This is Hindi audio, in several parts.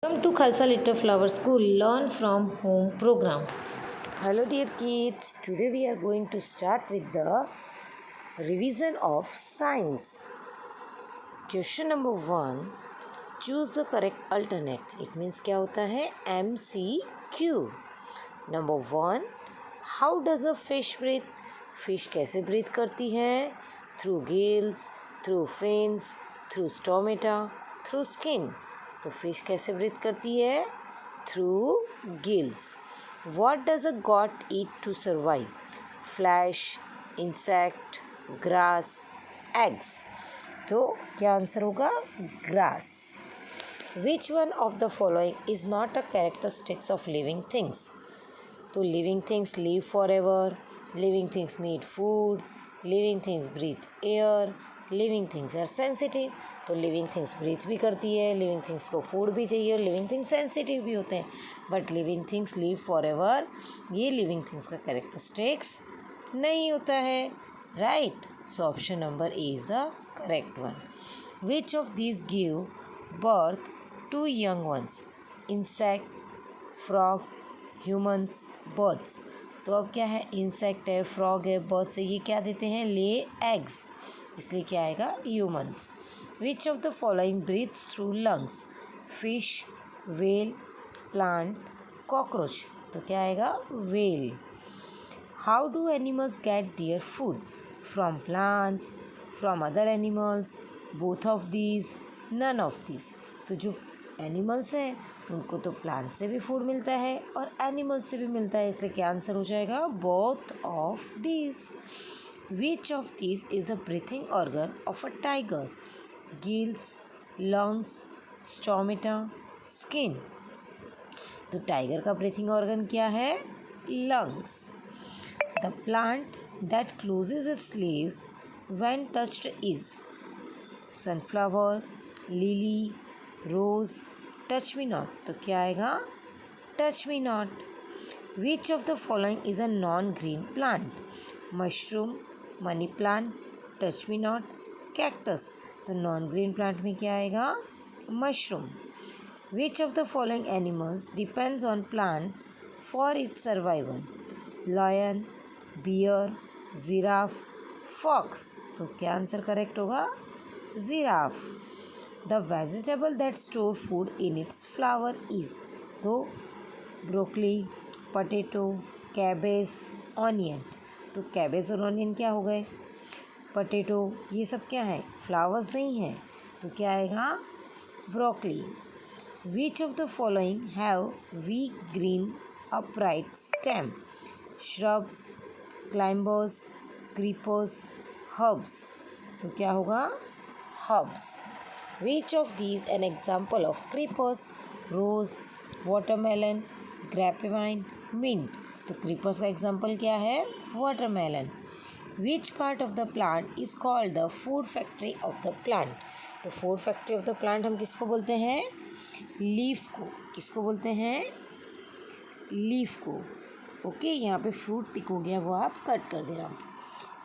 Welcome to Khalsa Little Flower School Learn from Home program. Hello dear kids, today we are going to start with the revision of science. Question number 1, choose the correct alternate. It means क्या होता है MCQ. Number 1, how does a fish breathe? Fish कैसे breathe करती है? Through gills, through fins, through stomata, through skin. तो फिश कैसे ब्रीथ करती है? Through gills. What does a goat eat to survive? Flesh, insect, grass, eggs. तो क्या आंसर होगा? Grass. Which one of the following is not a characteristics of living things? तो living things live forever, living things need food, living things breathe air, living things are sensitive. तो लिविंग थिंग्स ब्रीथ भी करती है, लिविंग थिंग्स को फूड भी चाहिए और लिविंग थिंग्स सेंसिटिव भी होते हैं. But living things live forever, ये लिविंग थिंग्स का कैरेक्टरिस्टिक्स नहीं होता है. Right. So option number A is the correct one. Which of these give birth to young ones? Insect, frog, humans, birds. तो अब क्या है? इंसेक्ट है, फ्रॉग है, बर्ड्स है, ये क्या देते हैं? Lay eggs. इसलिए क्या आएगा? Humans. Which of the following breathes through lungs? Fish, whale, plant, cockroach. तो क्या आएगा? Whale. How do animals get their food? From plants, from other animals, both of these, none of these. तो जो एनिमल्स हैं उनको तो प्लांट से भी फूड मिलता है और एनिमल्स से भी मिलता है, इसलिए क्या आंसर हो जाएगा? Both of these. Which of these is the breathing organ of a tiger? Gills, lungs, stomata, skin. तो टाइगर का ब्रीथिंग ऑर्गन क्या है? Lungs. The plant that closes its leaves when touched is sunflower, lily, rose, touch me not. तो क्या आएगा? Touch me not. Which of the following is a non green plant? Mushroom, money plant, touch me not, cactus. तो नॉन ग्रीन प्लांट में क्या आएगा? Mushroom. Which of the following animals depends on plants for its survival? Lion, bear, giraffe, fox. तो क्या आंसर करेक्ट होगा? Giraffe. The vegetable that store food in it's flower is? तो ब्रोकली, पटेटो, कैबेज, ऑनियन. तो कैबेज और ऑनियन क्या हो गए? पटेटो, ये सब क्या है? फ्लावर्स नहीं है. तो क्या आएगा? Broccoli. Which of the following have weak green upright stem? Shrubs, climbers, creepers, herbs. तो क्या होगा? Herbs. Which of these an example of creepers? Rose, watermelon, grapevine, mint. तो क्रीपर्स का एग्जाम्पल क्या है? Watermelon. Which part of the plant is called the food factory of the plant? तो food factory of the plant हम किसको बोलते हैं? लीफ को. किसको बोलते हैं? लीफ को. ओके, यहाँ पे फ्रूट टिक हो गया, वो आप कट कर दे रहा हूँ.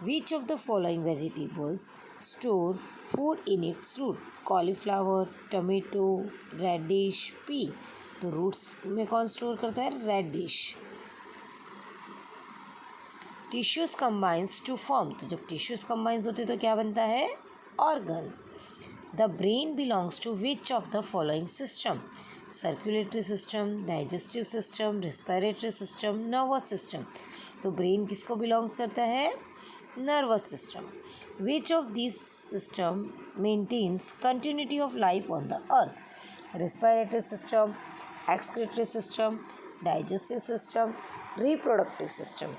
Which of the following vegetables store food in its root? Cauliflower, tomato, radish, pea. तो रूट्स में कौन स्टोर करता है? Radish. Tissues combines to form. तो जब टिश्यूज कंबाइंस होते तो क्या बनता है? Organ. The brain belongs to which of the following system? Circulatory system, digestive system, respiratory system, nervous system. तो ब्रेन किसको बिलोंग्स करता है? Nervous system. Which of this system maintains continuity of life on the earth? Respiratory system, excretory system, digestive system, reproductive system.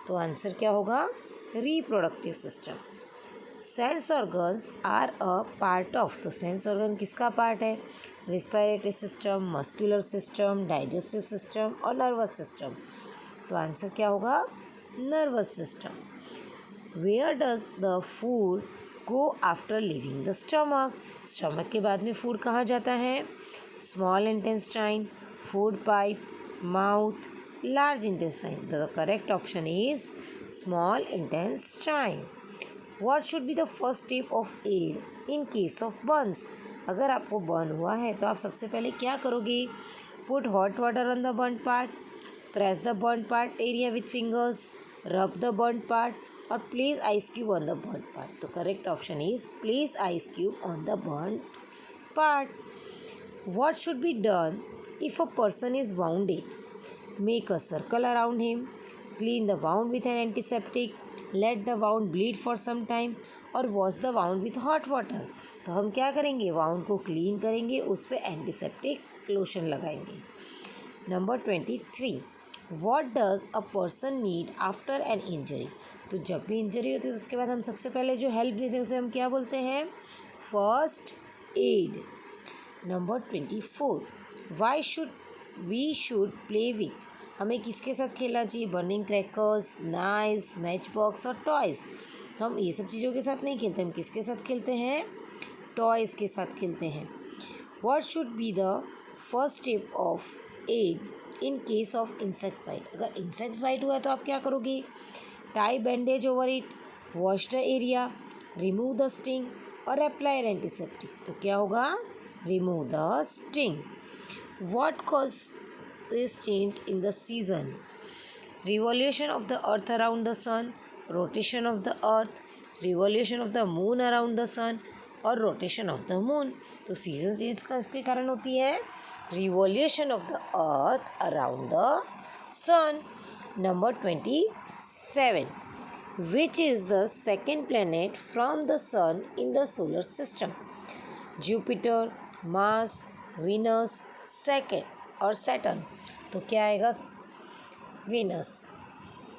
तो आंसर क्या होगा? Reproductive system. Sense organs are a part of. तो सेंस ऑर्गन किसका पार्ट है? Respiratory system, muscular system, digestive system और नर्वस सिस्टम. तो आंसर क्या होगा? Nervous system. Where does the food go after living the stomach? Stomach के बाद में फूड कहाँ जाता है? Small intestine, food pipe, mouth, large intestine. The correct option is small intestine. What should be the first step of aid in case of burns? अगर आपको बर्न हुआ है तो आप सबसे पहले क्या करोगे? Put hot water on the burn part, press the burn part area with fingers, rub the burn part और place ice cube on the burn part. तो correct option is place ice cube on the burn part. What should be done if a person is wounded? Make a circle around him, clean the wound with an antiseptic, let the wound bleed for some time और wash the wound with hot water. तो हम क्या करेंगे? वाउंड को क्लीन करेंगे, उस पर एंटीसेप्टिक लोशन लगाएंगे. Number 23. What does a person need after an injury? तो जब भी इंजरी होती है तो उसके बाद हम सबसे पहले जो हेल्प देते हैं उसे हम क्या बोलते हैं? First aid. Number 24. Why should play with? हमें किसके साथ खेलना चाहिए? Burning crackers, knifes, match box और टॉयज़. तो हम ये सब चीज़ों के साथ नहीं खेलते, हम किसके साथ खेलते हैं? टॉयज़ के साथ खेलते हैं. What should be the first step of aid in case of insect bite? अगर इंसेक्ट बाइट हुआ है तो आप क्या करोगे? Tie bandage over it, wash the area, remove the sting और अप्लाई एन एंटीसेप्टिक. तो क्या होगा? Remove the sting. What causes change in the season? Revolution of the earth around the sun, rotation of the earth, revolution of the moon around the sun और rotation of the moon. तो season change का इसके कारण होती है revolution of the earth around the sun. Number 27. Which is the second planet from the sun in the solar system? Jupiter, Mars, Venus, second और सैटर्न. तो क्या आएगा? Venus.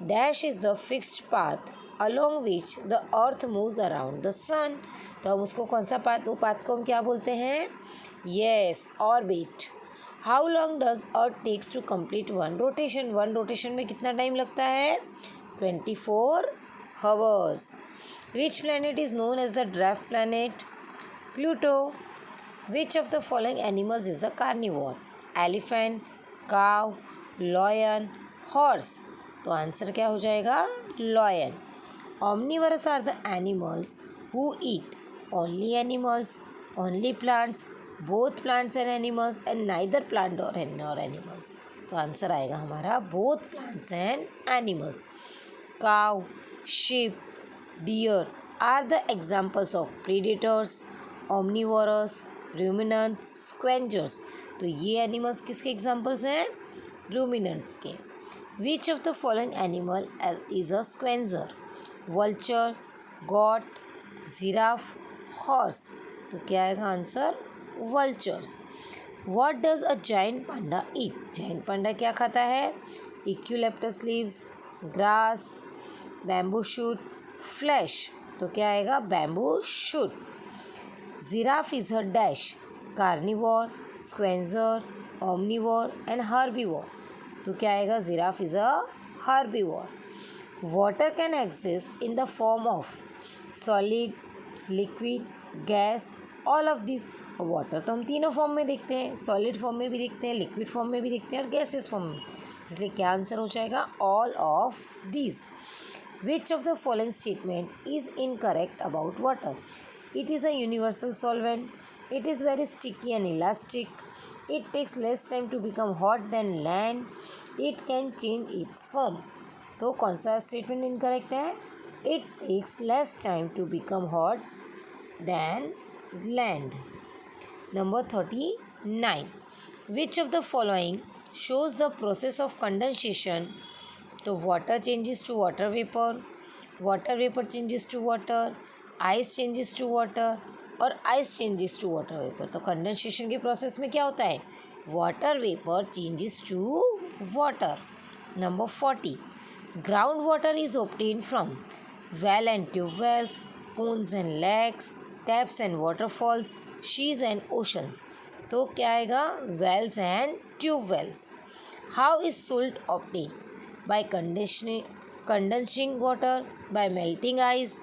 Dash is the fixed path along which the earth moves around the sun. तो हम उसको कौन सा पाथ? वो पाथ को हम क्या बोलते हैं? Yes, orbit. How long does earth takes to complete one rotation? One rotation में कितना टाइम लगता है? 24 hours. Which planet is known as the dwarf planet? Pluto. Which of the following animals is a carnivore? Elephant, cow, lion, horse. तो आंसर क्या हो जाएगा? Lion. Omnivorous are the animals who eat only animals, only plants, both plants and animals, and neither plant nor animals. तो आंसर आएगा हमारा both plants and animals. Cow, sheep, deer are the examples of predators, omnivorous, ruminants, scavengers. तो ये एनिमल्स किसके एग्जाम्पल्स हैं? रूमिनेंट्स के. Which of the following animal is a scavenger? Vulture, goat, giraffe, horse. तो क्या आएगा answer? Vulture. What does a giant panda eat? Giant panda क्या खाता है? Eucalyptus leaves, grass, bamboo shoot, flesh. तो क्या आएगा? Bamboo shoot. Giraffe is a dash, carnivore, squenzer, omnivore and herbivore. तो क्या आएगा? Giraffe is a herbivore. Water can exist in the form of solid, liquid, gas, all of these. Water तो हम तीनों फॉर्म में देखते हैं, सॉलिड फॉर्म में भी देखते हैं, लिक्विड फॉर्म में भी देखते हैं और गैसेस फॉर्म में. इसलिए क्या आंसर हो जाएगा? All of these. Which of the following statement is incorrect about water? It is a universal solvent. It is very sticky and elastic. It takes less time to become hot than land. It can change its form. तो कौन सा स्टेटमेंट इनकरेक्ट है? It takes less time to become hot than land. Number 39. Which of the following shows the process of condensation? तो water changes to water vapor. Water vapor changes to water. Ice changes to water और ice changes to water vapour. तो कंडेंसेशन के प्रोसेस में क्या होता है? Water vapour changes to water. Number 40. Ground water is obtain from well and tubewells, pools and lakes, taps and waterfalls, seas and oceans. तो क्या आएगा? Wells and tubewells. How is salt obtain? By condensing water, by melting ice,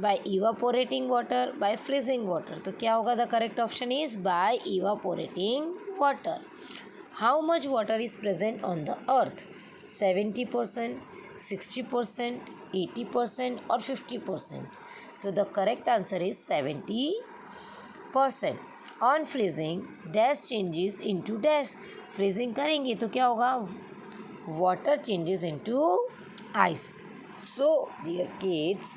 by evaporating water, by freezing water. तो क्या होगा? The correct option is by evaporating water. How much water is present on the earth? 70%, 60%, 80% और 50%. तो the correct answer is 70%. On freezing dash changes into dash. Freezing करेंगे तो क्या होगा? Water changes into ice. So dear kids,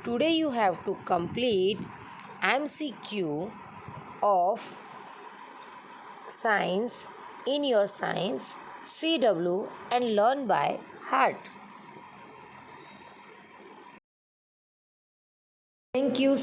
today you have to complete MCQ of science in your science CW and learn by heart. Thank you.